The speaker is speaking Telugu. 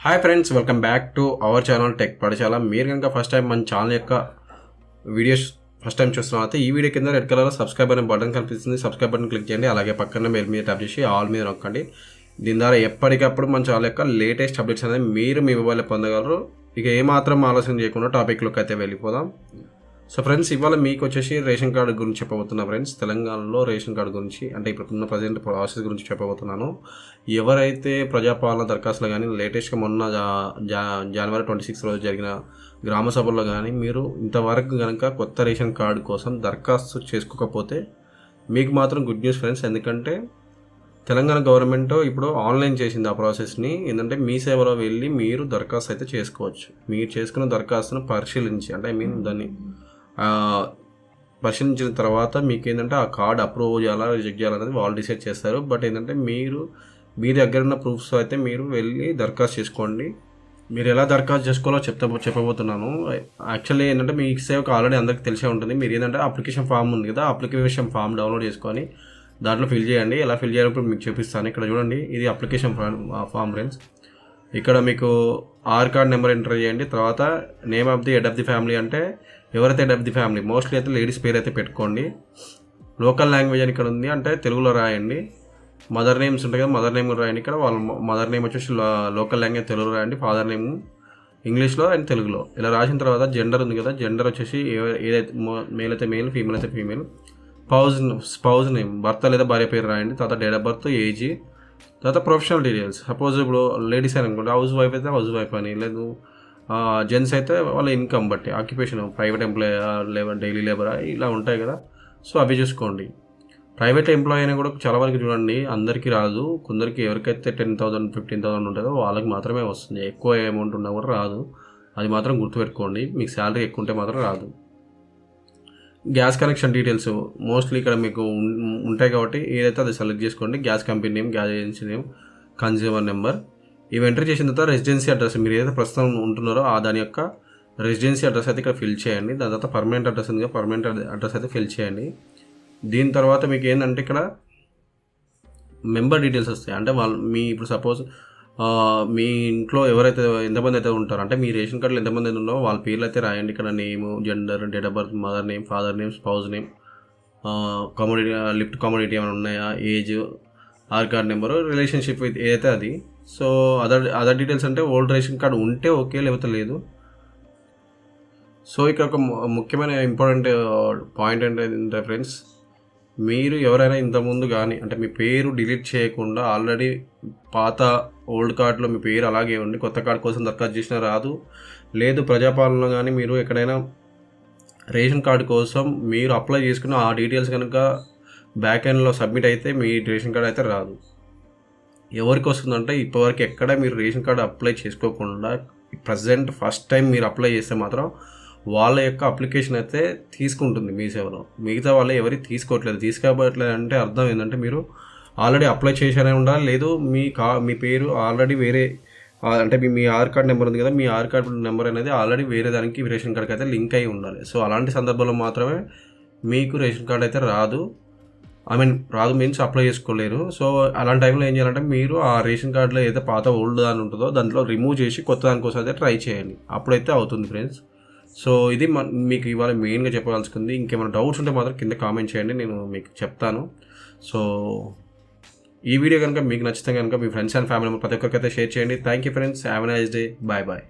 Hi friends, welcome back to our channel tech పాఠశాల. మీరు కనుక ఫస్ట్ టైం మన ఛానల్ యొక్క వీడియోస్ ఫస్ట్ టైం చూస్తున్నట్లయితే ఈ వీడియో కింద రెడ్ కలర్లో సబ్స్క్రైబ్ అనే బటన్ కనిపిస్తుంది. సబ్స్క్రైబ్ బటన్ క్లిక్ చేయండి. అలాగే పక్కన బెల్ మీద ట్యాప్ చేసి ఆల్ మీద నొక్కండి. దీని ద్వారా ఎప్పటికప్పుడు మన ఛానల్ యొక్క లేటెస్ట్ అప్డేట్స్ అనేది మీరు మీ మొబైల్లో పొందగలరు. ఇక ఏమాత్రం ఆలోచన చేయకుండా టాపిక్లోకి అయితే వెళ్ళిపోదాం. సో ఫ్రెండ్స్, ఇవాళ మీకు వచ్చేసి రేషన్ కార్డు గురించి చెప్పబోతున్నా ఫ్రెండ్స్. తెలంగాణలో రేషన్ కార్డు గురించి, అంటే ఇప్పుడున్న ప్రజెంట్ ప్రాసెస్ గురించి చెప్పబోతున్నాను. ఎవరైతే ప్రజాపాలన దరఖాస్తులు కానీ లేటెస్ట్గా మొన్న జనవరి 26 రోజు జరిగిన గ్రామ సభల్లో కానీ మీరు ఇంతవరకు కనుక కొత్త రేషన్ కార్డు కోసం దరఖాస్తు చేసుకోకపోతే మీకు మాత్రం గుడ్ న్యూస్ ఫ్రెండ్స్. ఎందుకంటే తెలంగాణ గవర్నమెంట్ ఇప్పుడు ఆన్లైన్ చేసింది ఆ ప్రాసెస్ని. ఏంటంటే మీ సేవలో వెళ్ళి మీరు దరఖాస్తు అయితే చేసుకోవచ్చు. మీరు చేసుకున్న దరఖాస్తును పరిశీలించి, అంటే దాన్ని పరిశీలించిన తర్వాత మీకు ఏంటంటే ఆ కార్డ్ అప్రూవ్ చేయాలా రిజెక్ట్ చేయాలనేది వాళ్ళు డిసైడ్ చేస్తారు. బట్ ఏంటంటే మీ దగ్గర ఉన్న ప్రూఫ్స్ అయితే మీరు వెళ్ళి దరఖాస్తు చేసుకోండి. మీరు ఎలా దరఖాస్తు చేసుకోవాలో చెప్పబోతున్నాను. యాక్చువల్లీ ఏంటంటే మీ సేవకు ఆల్రెడీ అందరికీ తెలిసే ఉంటుంది. మీరు ఏంటంటే అప్లికేషన్ ఫామ్ ఉంది కదా, అప్లికేషన్ ఫామ్ డౌన్లోడ్ చేసుకొని దాంట్లో ఫిల్ చేయండి. ఎలా ఫిల్ చేయాలప్పుడు మీకు చూపిస్తాను. ఇక్కడ చూడండి, ఇది అప్లికేషన్ ఫామ్ ఫ్రెండ్స్. ఇక్కడ మీకు ఆధార్ కార్డ్ నెంబర్ ఎంటర్ చేయండి. తర్వాత name of the head of the family, అంటే ఎవరైతే head of the family, mostly అయితే లేడీస్ పేరు అయితే పెట్టుకోండి. లోకల్ లాంగ్వేజ్ అని ఇక్కడ ఉంది, అంటే తెలుగులో రాయండి. మదర్ నేమ్స్ ఉంటాయి కదా, మదర్ నేమ్ కూడా రాయండి. ఇక్కడ వాళ్ళ మదర్ నేమ్ వచ్చేసి లోకల్ లాంగ్వేజ్ తెలుగులో రాయండి, ఫాదర్ నేమ్ ఇంగ్లీష్లో అండ్ తెలుగులో. ఇలా రాసిన తర్వాత జెండర్ ఉంది కదా, జెండర్ వచ్చేసి ఏదైతే మేల్ అయితే మేల్, ఫీమేల్ అయితే ఫీమేల్. స్పౌజ్ నేమ్, భర్త లేదా భార్య పేరు రాయండి. తర్వాత డేట్ ఆఫ్ బర్త్, ఏజ్, తర్వాత ప్రొఫెషనల్ డీటెయిల్స్. సపోజ్ ఇప్పుడు లేడీస్ అని అనుకుంటే హౌస్ వైఫ్ అయితే హౌస్ వైఫ్ అని, లేదు జెంట్స్ అయితే వాళ్ళ ఇన్కమ్ బట్టి occupation, private employee labour, daily లేబరా, ఇలా ఉంటాయి కదా. సో అవి చూసుకోండి. ప్రైవేట్ ఎంప్లాయీ అయినా కూడా చాలా వరకు చూడండి, అందరికీ రాదు. కొందరికి ఎవరికైతే 10,000 15,000 ఉంటుందో వాళ్ళకి మాత్రమే వస్తుంది. ఎక్కువ అమౌంట్ ఉన్నా కూడా రాదు. అది మాత్రం గుర్తుపెట్టుకోండి. మీకు శాలరీ ఎక్కువ ఉంటే మాత్రం రాదు. గ్యాస్ కనెక్షన్ డీటెయిల్స్ మోస్ట్లీ ఇక్కడ మీకు ఉంటాయి కాబట్టి ఏదైతే అది సెలెక్ట్ చేసుకోండి. Gas company name, gas agency name, consumer number. ఇవి ఎంటర్ చేసిన తర్వాత రెసిడెన్సీ అడ్రస్, మీరు ఏదైతే ప్రస్తుతం ఉంటున్నారో దాని యొక్క రెసిడెన్సీ అడ్రస్ అయితే ఇక్కడ ఫిల్ చేయండి. దాని తర్వాత పర్మనెంట్ అడ్రస్ ఉంది, పర్మనెంట్ అడ్రస్ అయితే ఫిల్ చేయండి. దీని తర్వాత మీకు ఏంటంటే ఇక్కడ మెంబర్ డీటెయిల్స్ వస్తాయి. అంటే ఇప్పుడు సపోజ్ మీ ఇంట్లో ఎవరైతే ఎంతమంది అయితే ఉంటారో, అంటే మీ రేషన్ కార్డులో ఎంతమంది అయితే ఉన్నారో వాళ్ళ పేర్లు అయితే రాయండి. ఇక్కడ name, gender, date of birth, mother name, father name, spouse name, community, lift community ఏమైనా ఉన్నాయా, age, Aadhaar card number, relationship with ఏదైతే అది. సో అదర్ డీటెయిల్స్ అంటే ఓల్డ్ రేషన్ కార్డు ఉంటే ఓకే, లేకపోతే లేదు. సో ఇక్కడ ఒక ముఖ్యమైన ఇంపార్టెంట్ పాయింట్ ఏంటంటే ఫ్రెండ్స్, మీరు ఎవరైనా ఇంతకుముందు కానీ, అంటే మీ పేరు డిలీట్ చేయకుండా ఆల్రెడీ పాత ఓల్డ్ కార్డులో మీ పేరు అలాగే ఉండి కొత్త కార్డు కోసం దరఖాస్తు చేసినా రాదు. లేదు ప్రజాపాలన కానీ మీరు ఎక్కడైనా రేషన్ కార్డు కోసం మీరు అప్లై చేసుకున్న ఆ డీటెయిల్స్ కనుక బ్యాక్ ఎండ్లో సబ్మిట్ అయితే మీ రేషన్ కార్డు అయితే రాదు. ఎవరికి వస్తుందంటే ఇప్పటివరకు ఎక్కడ మీరు రేషన్ కార్డు అప్లై చేసుకోకుండా ప్రజెంట్ ఫస్ట్ టైం మీరు అప్లై చేస్తే మాత్రం వాళ్ళ యొక్క అప్లికేషన్ అయితే తీసుకుంటుంది మీ సేవలో. మిగతా వాళ్ళు ఎవరి తీసుకోవట్లేదు అంటే అర్థం ఏంటంటే మీరు ఆల్రెడీ అప్లై చేశానే ఉండాలి. లేదు మీ పేరు ఆల్రెడీ వేరే, అంటే మీ ఆధార్ కార్డ్ నెంబర్ ఉంది కదా, మీ ఆధార్ కార్డ్ నెంబర్ అనేది ఆల్రెడీ వేరే దానికి రేషన్ కార్డ్కి అయితే లింక్ అయి ఉండాలి. సో అలాంటి సందర్భంలో మాత్రమే మీకు రేషన్ కార్డ్ అయితే రాదు. రాదు మీన్స్ అప్లై చేసుకోలేరు. సో అలాంటి టైంలో ఏం చేయాలంటే మీరు ఆ రేషన్ కార్డులో ఏదైతే పాత ఓల్డ్ దాని ఉంటుందో దాంట్లో రిమూవ్ చేసి కొత్త దానికోసం అయితే ట్రై చేయండి. అప్పుడైతే అవుతుంది ఫ్రెండ్స్. సో ఇది మీకు ఇవాళ మెయిన్గా చెప్పాల్సింది. ఇంకేమైనా డౌట్స్ ఉంటే మాత్రం కింద కామెంట్ చేయండి, నేను మీకు చెప్తాను. సో ఈ వీడియో కనుక మీకు నచ్చితే కనుక మీ ఫ్రెండ్స్ అండ్ ఫ్యామిలీ ప్రతి ఒక్కరికైతే షేర్ చేయండి. Thank you friends, have a nice day, bye bye.